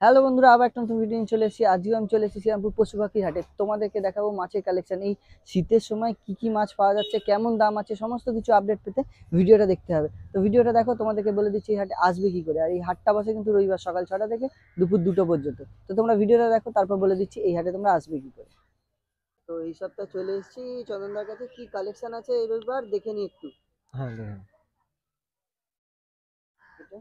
Hello বন্ধুরা, আবার একটা নতুন ভিডিও নিয়ে চলে এসেছি। আজকে আমি চলে এসেছি শ্রীরামপুর পশু পাখির হাটে। তোমাদেরকে দেখাবো মাছের কালেকশন। এই শীতের সময় কি কি মাছ পাওয়া যাচ্ছে, কেমন দাম আছে, সমস্ত কিছু আপডেট পেতে ভিডিওটা দেখতে হবে। তো ভিডিওটা দেখো, তোমাদেরকে বলে দিচ্ছি এই হাটে আসবে কি করে। আর এই হাটটা বসে কিন্তু রবিবার সকাল 6টা থেকে দুপুর 2টো পর্যন্ত। তো তোমরা ভিডিওটা দেখো, তারপর বলে দিচ্ছি এই হাটে তোমরা আসবে কি করে। তো এই সপ্তাহে চলে এসেছি চন্দনদার কাছে, কি কালেকশন আছে এই রবিবার দেখে নি একটু। হ্যাঁ দেখেন, এটা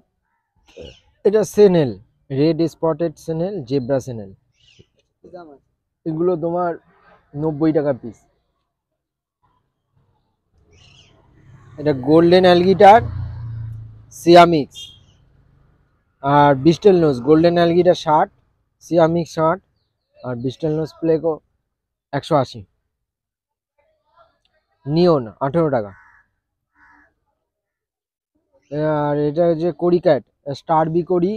এটা সেনেল, রেড স্পটেড সেনেল, জেব্রা সেনেল। কি দাম আছে? এগুলো তোমার 90 টাকা পিস। এটা গোল্ডেন অ্যালগিটার, সিয়ামিক্স আর বিস্টেল নোজ। গোল্ডেন অ্যালগিটার 60, সিয়ামিক্স 60 আর বিস্টেল নোজ প্লেকো 180। নিয়ন 18 টাকা। আর এটা হচ্ছে কড়ি ক্যাট, স্টার বি কড়ি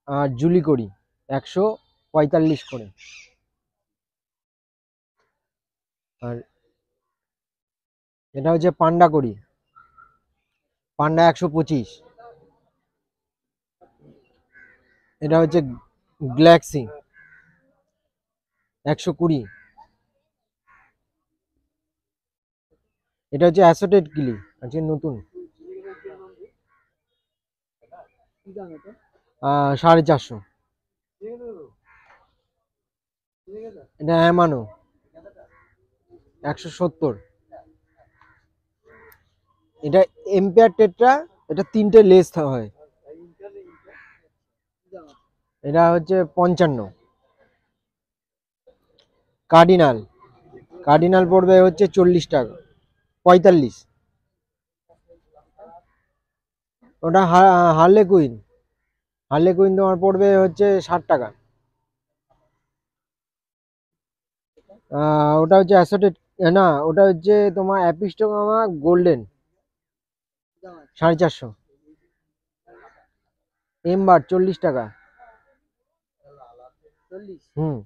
আর জুলি কড়ি 145 করে। আর এটা হচ্ছে পান্ডা কড়ি, পান্ডা 125। এটা হচ্ছে গ্যালাক্সি 120। এটা হচ্ছে অ্যাসোটেড কিলি, আজকে নতুন কি দাম এটা? 450। এটা অ্যামানো 170। এটা এম্পিয়ার টেট্রা, এটা 3টে লেস হয়। এটা হচ্ছে 55। কার্ডিনাল, কার্ডিনাল পড়বে হচ্ছে 40 টাকা, 45। ওটা হার্লে কুইন, হার্লে কুইন তোমার পড়বে হচ্ছে 60 টাকা। ওটা হচ্ছে অ্যাসোটেড, না ওটা হচ্ছে তোমার অ্যাপিস্টোগামা গোল্ডেন কি দাম আছে? 450। এমবার 40 টাকা। 40? হুম,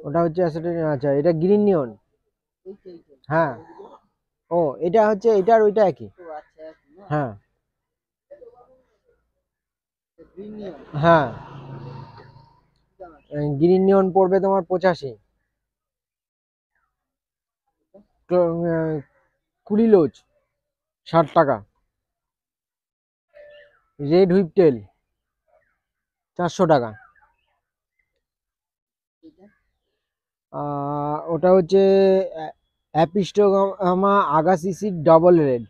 ওটা হচ্ছে অ্যাসোটেড। আচ্ছা, এটা গ্রিন নিয়ন। এইটা হ্যাঁ, ও এটা হচ্ছে, এটা আর ওইটা একই। ও আচ্ছা, একই না? হ্যাঁ গ্রিন নিয়ন হ্যাঁ, কি দাম আছে? গ্রিন নিয়ন পড়বে তোমার 85। কুলিলোচ 60 টাকা। রেড হুইপটেল 400 টাকা। এইটা ওটা হচ্ছে অ্যাপিস্টোগামা আগাসিসি ডাবল রেড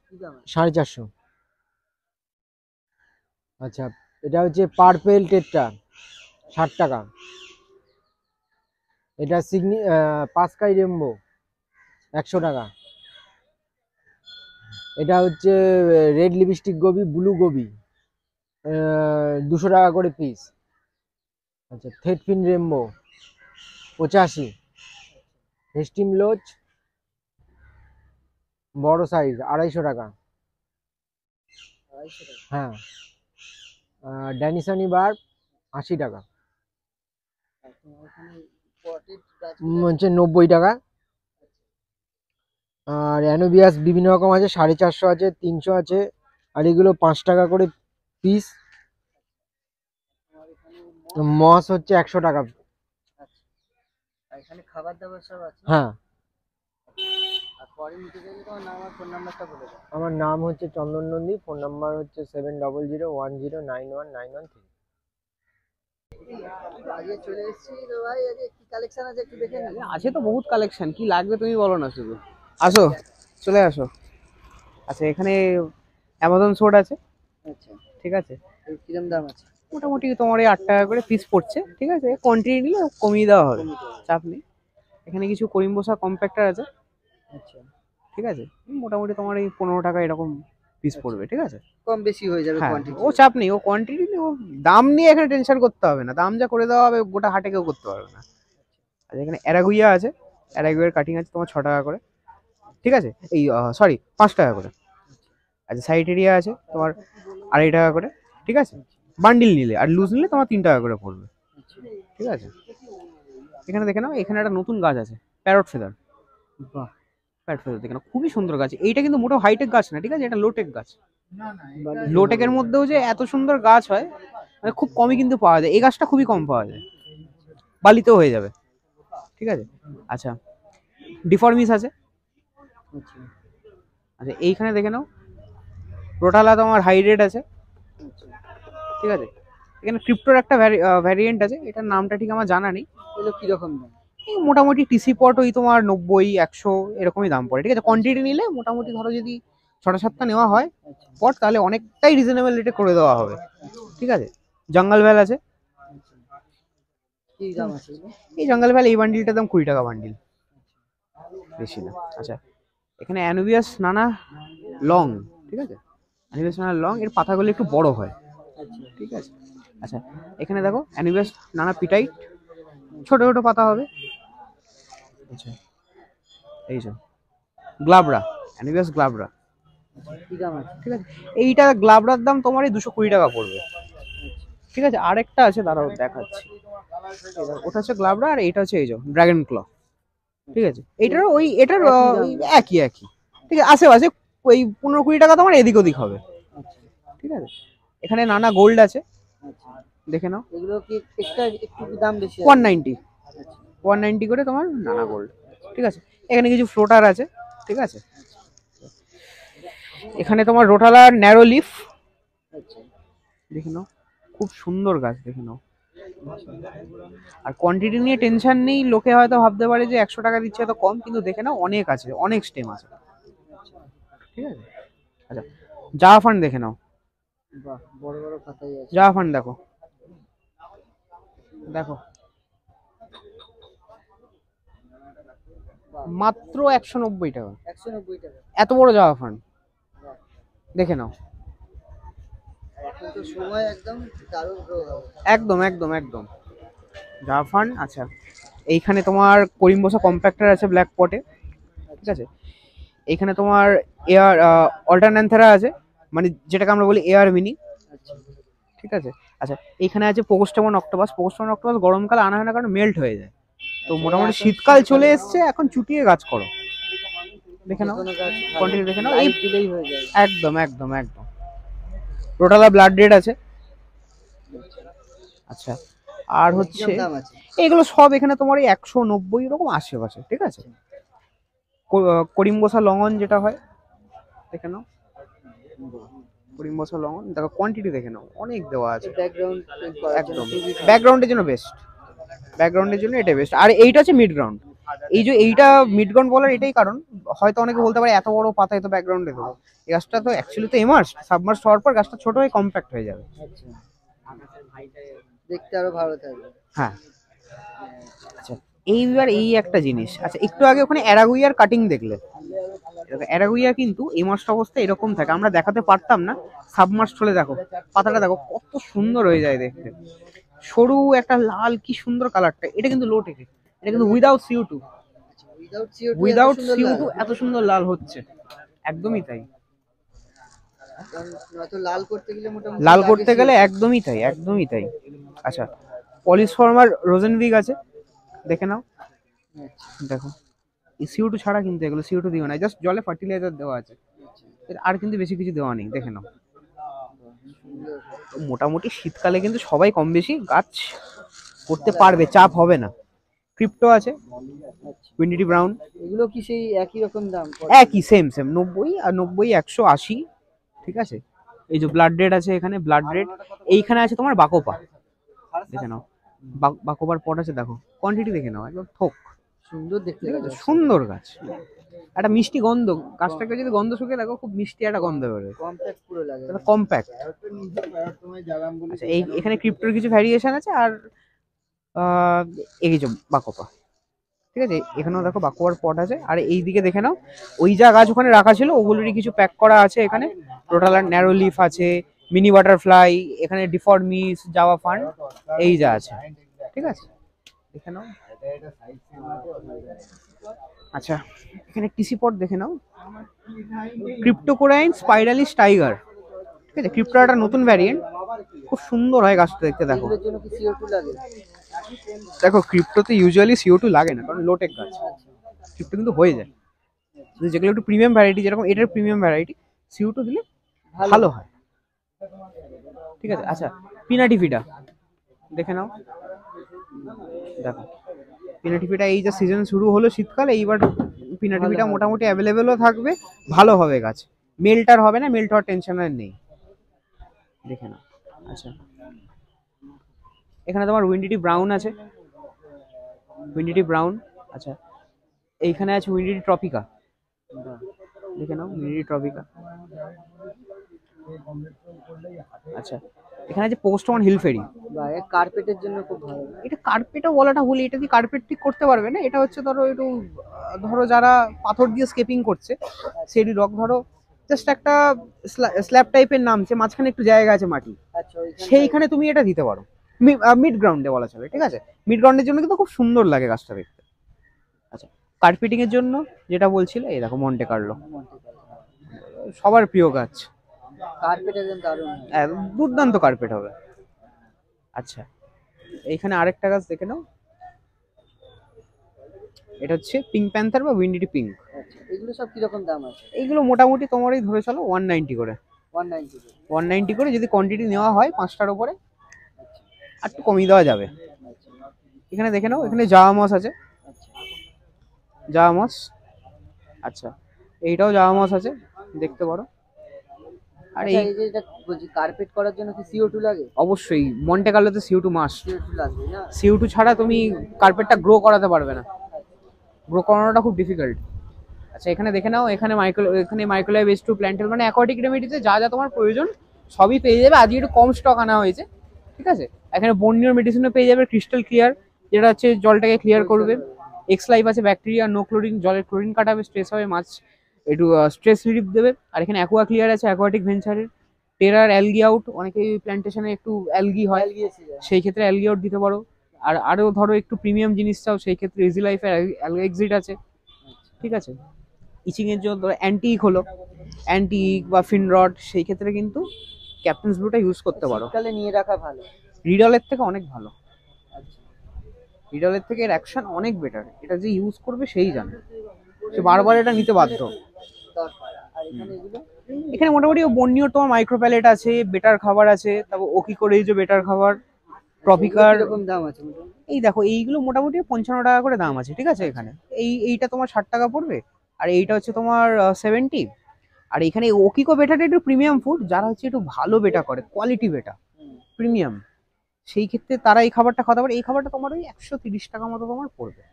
কি দাম আছে? 450। আচ্ছা, এটা হচ্ছে পার্পেল টেট্রা 60 টাকা। এটা পাসকাই রেমবো 100 টাকা। এটা হচ্ছে red lipstick Gobi, blue Gobi 200 টাকা করে পিস। আচ্ছা, থেটফিন রেমবো 85। হেস্টিম লোচ বড় সাইজ 250 টাকা। 250 টাকা? হ্যাঁ, ড্যানিসানি বার 80 টাকা। আর তোমার ওখানে পটেড গাছ হচ্ছে 90 টাকা। আর অ্যানোবিয়াস বিভিন্ন রকম আছে, 450 আছে, 300 আছে। আর এগুলো 5 টাকা করে পিস। তোমার এখানে মস হচ্ছে 100 টাকা। আচ্ছা, আর এখানে খাবার দাবার সব আছে? হ্যাঁ, আর পরে নিতে চাইলে তোমার নাম আর ফোন নাম্বারটা বলে দাও। আমার নাম হচ্ছে চন্দন নন্দী, ফোন নাম্বার হচ্ছে 7001091913। আজকে চলে এসেছি তো ভাই, আজকে কি কালেকশন আছে একটু দেখে নিই। আছে তো বহুত কালেকশন, কি লাগবে তুমি বলো না শুধু। আসো, চলে আসো। আচ্ছা, এখানে অ্যামাজন সোর্ড আছে, আচ্ছা, ঠিক আছে। এর কিরম দাম আছে? মোটামুটি তোমার এই 8 টাকা করে পিস পড়ছে, ঠিক আছে। কোয়ান্টিটি নিলে কমিয়ে দেওয়া হবে, কমিয়ে দেওয়া চাপ নেই। এখানে কিছু করিমবসা কম্প্যাক্টার আছে, আচ্ছা, ঠিক আছে। মোটামুটি তোমার এই 15 টাকা এরকম পিস আচ্ছা। পড়বে, ঠিক আছে। কম বেশি হয়ে যাবে হ্যাঁ, কোয়ান্টিটি? ও চাপ নেই, ও কোয়ান্টিটি নেই, ও দাম নিয়ে এখানে টেনশন করতে হবে না। দাম যা করে দেওয়া হবে গোটা হাটে কেউ করতে পারবে না। আর এখানে অ্যারাগুইয়া আছে, অ্যারাগুইয়ার কাটিং আছে তোমার 6 টাকা করে, ঠিক আছে। এই সরি, 5 টাকা করে। আচ্ছা, সাইড এরিয়া আছে তোমার 2.5 টাকা করে, ঠিক আছে। বান্ডিল নিলে আর লুজ নিলে তোমার 3 টাকা করে পড়বে, ঠিক আছে। এখানে দেখে নাও, এখানে একটা নতুন গাছ আছে, প্যারট ফেদার। বাহ, প্যারট ফেদার দেখে নাও, খুবই সুন্দর গাছ। এইটা কিন্তু মোটেও হাইটেক গাছ না, ঠিক আছে, এটা লোটেক গাছ। লোটেকের মধ্যেও যে এত সুন্দর গাছ হয় মানে খুব কমই কিন্তু পাওয়া যায়, এই গাছটা খুবই কম পাওয়া যায়, বালিতেও হয়ে যাবে। ঠিক আছে, আচ্ছা ডিফর্মিস আছে। আচ্ছা আচ্ছা এইখানে দেখে নাও রোটালা তোমার হাই রেট আছে। ঠিক আছে, এখানে ক্রিপ্টোর একটা ভ্যারিয়েন্ট আছে, এটার নামটা ঠিক আমার জানা নেই। এগুলো কিরকম দাম? এই মোটামুটি টিসি পট ওই তোমার 90-100 এরকমই দাম পড়ে। ঠিক আছে, কোয়ান্টিটি নিলে মোটামুটি ধরো যদি 6টা-7টা নেওয়া হয় আচ্ছা পট, তাহলে অনেকটাই রিজনেবল রেটে করে দেওয়া হবে। ঠিক আছে, জঙ্গল ভ্যাল আছে। কি দাম আছে এগুলো? এই জঙ্গল ভ্যাল এই বান্ডিলটার দাম 20 টাকা বান্ডিল, বেশি না। আচ্ছা এখানে অ্যানুবিয়াস নানা লং। ঠিক আছে, অ্যানুবিয়াস নানা লং, এর পাতাগুলো একটু বড় হয়। আচ্ছা ঠিক আছে, আচ্ছা এখানে দেখো অ্যানুবিয়াস নানা পিটাইট, ছোট ছোট পাতা হবে। আচ্ছা এই যে গ্লাবরা, অ্যানুবিয়াস গ্লাবরা। কি দাম আছে? ঠিক আছে, এইটা গ্লাবরার দাম তোমার এই 220 টাকা পড়বে। ঠিক আছে, আরেকটা আছে দাঁড়াও দেখাচ্ছি, এই দেখো, ওটা হচ্ছে গ্লাবরা আর এইটা হচ্ছে এই যে ড্রাগন ক্ল। ঠিক আছে, এইটার ওই এটার ওই একই একই। ঠিক আছে, আশেপাশে ওই 15-20 টাকা তোমার এদিক ওদিক হবে। আচ্ছা ঠিক আছে, এখানে নানা গোল্ড আছে, আচ্ছা দেখে নাও। এগুলো কি একটা একটু দাম বেশি আছে? 190 আচ্ছা 190 করে তোমার নানা গোল্ড। ঠিক আছে, এখানে কিছু ফ্লোটার আছে। ঠিক আছে, এখানে তোমার রোটালার ন্যারো লিফ, আচ্ছা দেখে নাও খুব সুন্দর গাছ, দেখে নাও। আর কোয়ান্টিটি নিয়ে টেনশন নেই, লোকে হয়তো ভাবতে পারে যে 100 টাকা দিচ্ছে তো কম, কিন্তু দেখে নাও অনেক আছে, অনেক স্টেম আছে। ঠিক আছে, আচ্ছা জাভা ফান্ড দেখে নাও, বাহ বড় বড় পাতাই আছে। জাভা ফান্ড দেখো, দেখো মাত্র 190 টাকা, 190 টাকা। এত বড় জাভা ফান্ড, দেখে নাও। এখন তো সময় একদম দারুণ গ্রো হবে। একদম একদম একদম জাভা ফান্ড। আচ্ছা এইখানে তোমার করিমবসা কম্প্যাক্টর আছে ব্ল্যাক পটে। ঠিক আছে, এইখানে তোমার এয়ার অল্টারন্যান্থেরা আছে, মানে যেটাকে আমরা বলি এয়ার মিনি। আচ্ছা ঠিক আছে, আচ্ছা এইখানে আছে পোকোস্টেমন অক্টোপাস। পোকোস্টেমন অক্টোপাস গরমকালে আনা হয় না কারণ মেল্ট হয়ে যায়, তো মোটামুটি এখন শীতকাল চলে এসছে, এখন চুটিয়ে গাছ করো। দেখে নাও কোনো গাছ কোয়ান্টিটি, দেখে নাও এই লাইট দিলেই হয়ে যায়। একদম একদম একদম। রোটালা ব্লাড রেড আছে। আচ্ছা আর হচ্ছে কিরকম দাম আছে? এগুলো সব এখানে তোমার এই 190 এরকম আশেপাশে। ঠিক আছে, করিমবসা লঙ্গন যেটা হয়, দেখে নাও করিমবসা লঙ্গন, দেখো কোয়ান্টিটি দেখে নাও অনেক দেওয়া আছে। ব্যাকগ্রাউন্ড একদম ব্যাকগ্রাউন্ডের জন্য বেস্ট, ব্যাকগ্রাউন্ডের জন্য এটা বেস্ট। আর এইটা হচ্ছে মিড গ্রাউন্ড, এই যে এইটা মিড গ্রাউন্ড বলার এটাই কারণ, হয়তো অনেকে বলতে পারে এত বড় পাতায় তো ব্যাকগ্রাউন্ডে দেবো, এই গাছটা তো অ্যাকচুয়ালি তো এমার্স, সাবমার্স হওয়ার পর গাছটা ছোট হয়ে কম্প্যাক্ট হয়ে যাবে। আচ্ছা দেখতে আরো ভালো থাকবে। হ্যাঁ, আচ্ছা এইবার এই একটা জিনিস, আচ্ছা একটু আগে ওখানে অ্যারাগুইয়ার কাটিং দেখলে, অ্যারাগুইয়া কিন্তু এই মাসটা অবস্থা এরকম থাকে, আমরা দেখাতে পারতাম না, সাবমার্স চলে দেখো পাতাটা দেখো কত সুন্দর হয়ে যায় দেখতে, সরু একটা লাল কি সুন্দর কালারটা। এটা কিন্তু লো টেকে, এটা কিন্তু উইদাউট CO2, উইদাউট CO2 এত সুন্দর লাল হচ্ছে, একদমই তাই, নয়তো লাল করতে গেলে মোটামুটি লাল করতে গেলে একদমই তাই, একদমই তাই। আচ্ছা পলিসফর্মার রোজেনভিগ আছে, দেখে নাও, দেখো এই CO2 ছাড়া কিন্তু এগুলো CO2 দিও না, জাস্ট জলে ফার্টিলাইজার দেওয়া আছে, আর কিন্তু বেশি কিছু দেওয়া নেই, দেখে নাও। তো মোটামুটি শীতকালে কিন্তু সবাই কম বেশি গাছ করতে পারবে, চাপ হবে না। ক্রিপ্টো আছে, কুইন্ডিটি ব্রাউন, এগুলো কি সেই একই রকম দাম? একই সেম সেম 90 আর 90 180। ঠিক আছে, এই যে ব্লাড রেড আছে, এখানে ব্লাড রেড, এইখানে আছে তোমার বাকোপা, দেখে নাও বাকোপার পট আছে, দেখো কোয়ান্টিটি দেখে নাও একদম থোক, সুন্দর দেখতে ঠিক আছে লাগছে। সুন্দর গাছ, একটা মিষ্টি গন্ধ, গাছটাকে যদি গন্ধ শুকিয়ে দেখো খুব মিষ্টি একটা গন্ধ বেরোয়, কম্প্যাক্ট পুরো লাগে। কম্প্যাক্ট। আচ্ছা এই এখানে ক্রিপ্টোর কিছু ভ্যারিয়েশন আছে, আর এই যে বাকোপা। ঠিক আছে, এখানেও দেখো বাকোয়ার পট আছে, আর এই দিকে দেখে নাও ওই যা গাছ ওখানে রাখা ছিল ওগুলোরই কিছু প্যাক করা আছে এখানে। টোটাল ন্যারো লিফ আছে, মিনি বাটারফ্লাই, এখানে ডিফর্মিস, জাভা ফান্ড, এই যা আছে। ঠিক আছে, দেখে নাও। আচ্ছা এখানে টিসি পট দেখে নাও, ক্রিপ্টোকোরাইন স্পাইরালিস টাইগার। ঠিক আছে, ক্রিপ্টো একটা নতুন ভ্যারিয়েন্ট, খুব সুন্দর হয় গাছটা দেখতে, দেখো। এগুলোর জন্য কি CO2 লাগে? দেখো ক্রিপ্টোতে ইউজুয়ালি CO2 লাগে না, কারণ লোটেক গাছ, ক্রিপ্টো কিন্তু হয়ে যায়। কিন্তু যেগুলো একটু প্রিমিয়াম ভ্যারাইটি, যেরকম এটার প্রিমিয়াম ভ্যারাইটি, CO2 দিলে ভালো হয়। ঠিক আছে, আচ্ছা পিনাটিভিটা দেখে নাও, দেখো পিনাটিভিটা এই যে সিজন শুরু হলো শীতকালে, এইবার পিনাটিভিটা ভালো হবে। মোটামুটি অ্যাভেলেবেলও থাকবে, ভালো হবে গাছ, মেলটার হবে না, মেল্ট হওয়ার টেনশন আর নেই, দেখে নাও। আচ্ছা এখানে তোমার উইন্ডিটি ব্রাউন আছে, উইন্ডিটি ব্রাউন। আচ্ছা এইখানে আছে উইন্ডিটি ট্রপিকা, দেখে নাও উইন্ডিটি ট্রপিকা। আচ্ছা এখানে আছে পোস্টমন হিল ফেরি, বা কার্পেটের জন্য খুব ভালো। এটা কার্পেটও বলাটা ভুল, এটা দিয়ে কার্পেট ঠিক করতে পারবে না, এটা হচ্ছে ধরো একটু ধরো যারা পাথর দিয়ে স্কেপিং করছে সেটি রক, ধরো জাস্ট একটা স্ল্যাব টাইপের নামছে, মাঝখানে একটু জায়গা আছে মাটি, আচ্ছা সেইখানে তুমি এটা দিতে পারো, মিড গ্রাউন্ডে বলা চলে, ঠিক আছে, মিড গ্রাউন্ডের জন্য কিন্তু খুব সুন্দর লাগে গাছটা দেখতে। আচ্ছা কার্পেটিং এর জন্য যেটা বলছিলে, এই দেখো মন্টে কার্লো, সবার প্রিয় গাছ, কার্পেটের জন্য দারুণ হয়। দুর্দান্ত কার্পেট হবে। আচ্ছা এইখানে আরেকটা গাছ দেখে নাও, এটা হচ্ছে পিঙ্ক প্যান্থার বা উইন্ডিটি পিঙ্ক। আচ্ছা এগুলো সব কিরকম দাম আছে? এইগুলো মোটামুটি তোমার এই ধরে চলো 190 করে, 190 190 করে, যদি কোয়ান্টিটি নেওয়া হয় 5টার উপরে আর একটু কমিয়ে দেওয়া যাবে। এখানে দেখে নাও, এখানে জাওয়া মস আছে, জাওয়া মস। আচ্ছা এইটাও জাওয়া মস আছে, দেখতে পারো। আর আচ্ছা এই এই যে এটা বলছি কার্পেট করার জন্য কি CO2 লাগে? অবশ্যই মন্টে কার্লোতে CO2 মাস্ট, CO2 লাগবে না? CO2 ছাড়া তুমি কার্পেটটা গ্রো করাতে পারবে না, গ্রো করানোটা খুব ডিফিকাল্ট। আচ্ছা এখানে দেখে নাও, এখানে মাইক্রোলাইভ H2 প্ল্যান্টেল, মানে অ্যাকোয়াটিক রেমেডিতে যা যা তোমার প্রয়োজন সবই পেয়ে যাবে, আজকে একটু কম স্টক আনা হয়েছে, ঠিক আছে। এখানে বর্নিওর মেডিসিনও পেয়ে যাবে, ক্রিস্টাল ক্লিয়ার যেটা হচ্ছে জলটাকে ক্লিয়ার করবে, এক্স লাইফ আছে ব্যাকটেরিয়া, নো ক্লোরিন, জলের ক্লোরিন কাটাবে, স্ট্রেস হবে, মাছ একটু স্ট্রেস রিলিফ দেবে। আর এখানে অ্যাকোয়া ক্লিয়ার আছে অ্যাকোয়াটিক ভেঞ্চারের, টেরার অ্যালগি আউট, অনেকে প্ল্যান্টেশনে একটু অ্যালগি হয় সেই ক্ষেত্রে অ্যালগি আউট দিতে পারো। আর আরও ধরো একটু প্রিমিয়াম জিনিস চাও সেই ক্ষেত্রে ইজি লাইফের অ্যালগি এক্সিট আছে, ঠিক আছে। ইচিং এর জন্য অ্যান্টিক হলো, অ্যান্টিক বা ফিনরড, সেই ক্ষেত্রে কিন্তু ক্যাপ্টেন্স ব্লুটা ইউজ করতে পারো, শীতকালে নিয়ে রাখা ভালো। রিডলের থেকে অনেক ভালো, আচ্ছা রিডলের থেকে এর অ্যাকশন অনেক বেটার, এটা যে ইউজ করবে সেই জানে, সে বারবার এটা নিতে বাধ্য। দরকার। আর এখানে এগুলো এখানে মোটামুটি বর্নিওর তোমার মাইক্রো প্যালেট আছে, বেটার খাবার আছে, তারপর ওকি করে যে বেটার খাবার, ট্রপিকার, কিরকম দাম আছে মোটামুটি? এই দেখো এইগুলো মোটামুটি 55 টাকা করে দাম আছে, ঠিক আছে। এখানে এইটা তোমার 60 টাকা পড়বে, আর এইটা হচ্ছে তোমার 70। আর এখানে ওকিকো বেটাটা একটু প্রিমিয়াম ফুড, যারা হচ্ছে একটু ভালো বেটা করে, কোয়ালিটি বেটা প্রিমিয়াম, সেই ক্ষেত্রে তারা এই খাবারটা খাওয়াতে পারে। এই খাবারটা তোমার ওই 130 টাকা মতো তোমার পড়বে,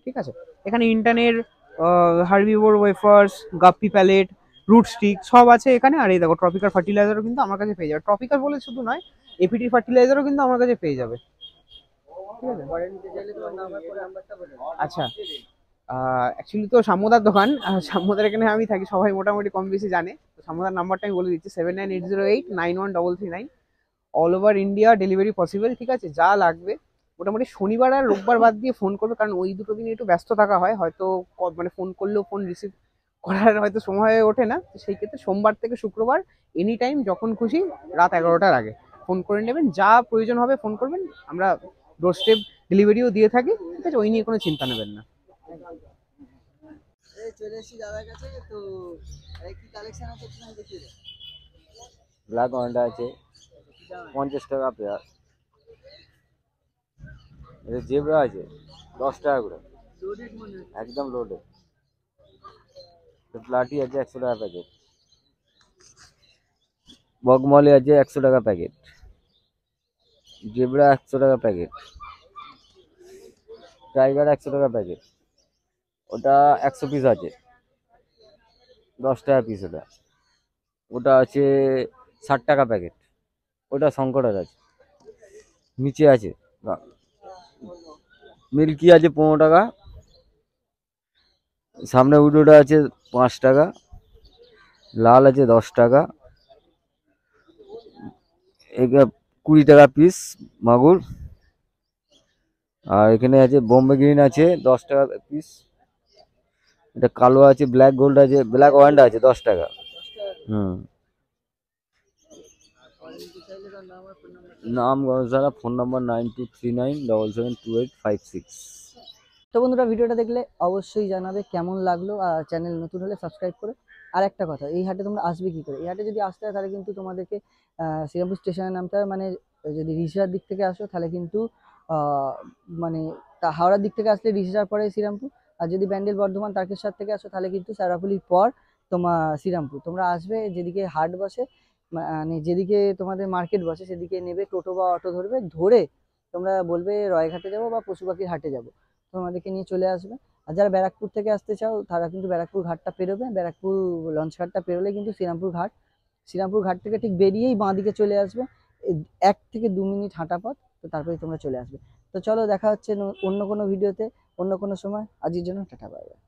ঠিক আছে। এখানে ইন্টারনের হার্বিভোর ওয়েফার্স, গাপ্পি প্যালেট, রুট স্টিক সব আছে এখানে। আর এই দেখো ট্রপিকাল ফার্টিলাইজারও কিন্তু আমার কাছে পেয়ে যাবে, ট্রপিকাল বলে শুধু নয়, এপিটি ফার্টিলাইজারও কিন্তু আমার কাছে পেয়ে যাবে, ঠিক আছে। পরে নিতে চাইলে তোমার নাম্বার করে নাম্বারটা বলে দাও। আচ্ছা অ্যাকচুয়ালি তো সাম্যদার দোকান, সাম্যদার এখানে আমি থাকি, সবাই মোটামুটি কম বেশি জানে, তো সাম্যদার নাম্বারটা আমি বলে দিচ্ছি 7980891339, all over India delivery possible, ঠিক আছে। যা লাগবে মোটামুটি শনিবার আর রোববার বাদ দিয়ে ফোন করবে, কারণ ওই দুটো দিন একটু ব্যস্ত থাকা হয়, হয়তো মানে ফোন করলেও ফোন রিসিভ করার হয়তো সময় হয়ে ওঠে না, তো সেই ক্ষেত্রে সোমবার থেকে শুক্রবার এনি টাইম যখন খুশি রাত 11টার আগে ফোন করে নেবেন, যা প্রয়োজন হবে ফোন করবেন, আমরা ডোর স্টেপ ডেলিভারিও দিয়ে থাকি, ঠিক আছে, ওই নিয়ে কোনো চিন্তা নেবেন না। এই চলে এসেছি দাদার কাছে, তো কি কালেকশন আছে একটু দেখিয়ে দাও। ব্ল্যাক ওয়ান্ডা আছে 50 টাকা পেয়ার, এটা জেব্রা আছে 10 টাকা করে, লোডেড মনে হচ্ছে। একদম লোডে। প্লাটি আছে 100 টাকা প্যাকেট, বগমলি আছে 100 টাকা প্যাকেট, জেব্রা 100 টাকা প্যাকেট, টাইগার 100 টাকা প্যাকেট, ওটা 100 পিস আছে 10 টাকা পিস, ওটা ওটা আছে 60 টাকা প্যাকেট, ওটা শঙ্করের আছে। নিচে আছে মিল্কি আছে 15 টাকা, সামনে উডোটা আছে 5 টাকা, লাল আছে 10 টাকা, 20 টাকা পিস মাগুর। আর এখানে আছে বোম্বে গ্রিন আছে 10 টাকা পিস, এটা কালো আছে, ব্ল্যাক গোল্ড আছে, ব্ল্যাক ওয়ান্ডা আছে 10 টাকা। নাম গণসারা, ফোন নাম্বার 9239772856। তো বন্ধুরা ভিডিওটা দেখলে অবশ্যই জানাবে কেমন লাগলো, আর চ্যানেল নতুন হলে সাবস্ক্রাইব করে আর একটা কথা, এই হাটে তোমরা আসবে কি করে? এই হাটে যদি আসতে হয় তাহলে কিন্তু তোমাদেরকে শ্রীরামপুর স্টেশনে নামতে হবে। মানে যদি রিষড়ার দিক থেকে আসো তাহলে কিন্তু আহ, মানে হাওড়ার দিক থেকে আসলে রিষড়ার পরে শ্রীরামপুর। আর যদি ব্যান্ডেল বর্ধমান তারকেশ্বর থেকে আসো তাহলে কিন্তু শেওড়াফুলির পর তোমার শ্রীরামপুর। তোমরা আসবে যেদিকে হাট বসে, মানে যেদিকে তোমাদের মার্কেট বসে সেদিকে নেবে টোটো বা অটো ধরবে, ধরে তোমরা বলবে রয়ঘাটে যাবো বা পশুপাখির হাটে যাবো, তোমাদেরকে নিয়ে চলে আসবে। আর যারা ব্যারাকপুর থেকে আসতে চাও তারা কিন্তু ব্যারাকপুর ঘাটটা পেরোবে, ব্যারাকপুর লঞ্চ ঘাটটা পেরোলে কিন্তু শ্রীরামপুর ঘাট। শ্রীরামপুর ঘাট থেকে ঠিক বেরিয়েই বাঁ দিকে চলে আসবে, 1 থেকে 2 মিনিট হাঁটা পথ, তো তারপরে তোমরা চলে আসবে। তো চলো দেখা হচ্ছে অন্য কোনো ভিডিওতে, অন্য কোনো সময়। আজকের জন্য টাটা, বাই বাই।